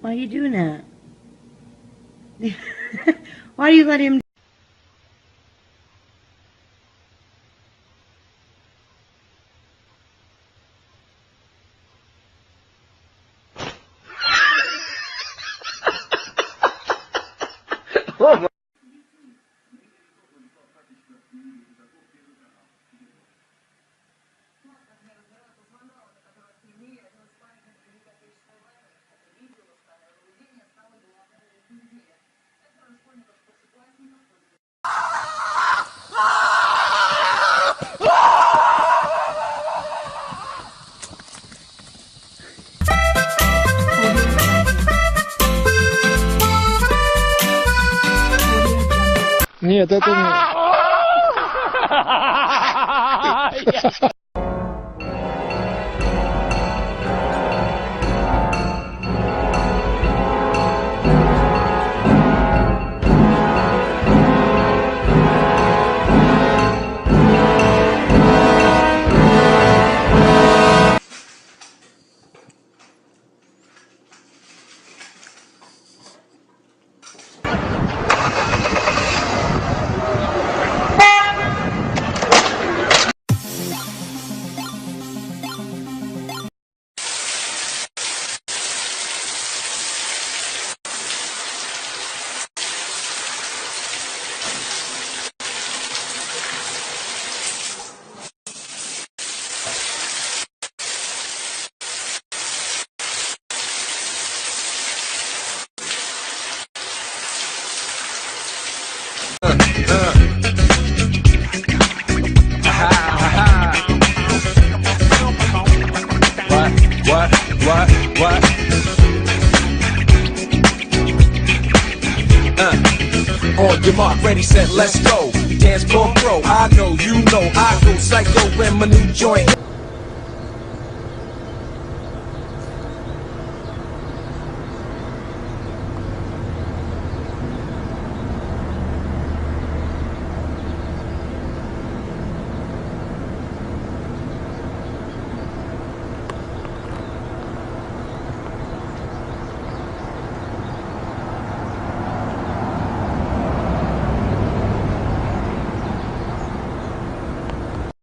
Why are you doing that? Why do you let him? Нет, это не... What? On your mark, ready, set, let's go. Dance floor pro. I know, you know, I go psycho when my new joint.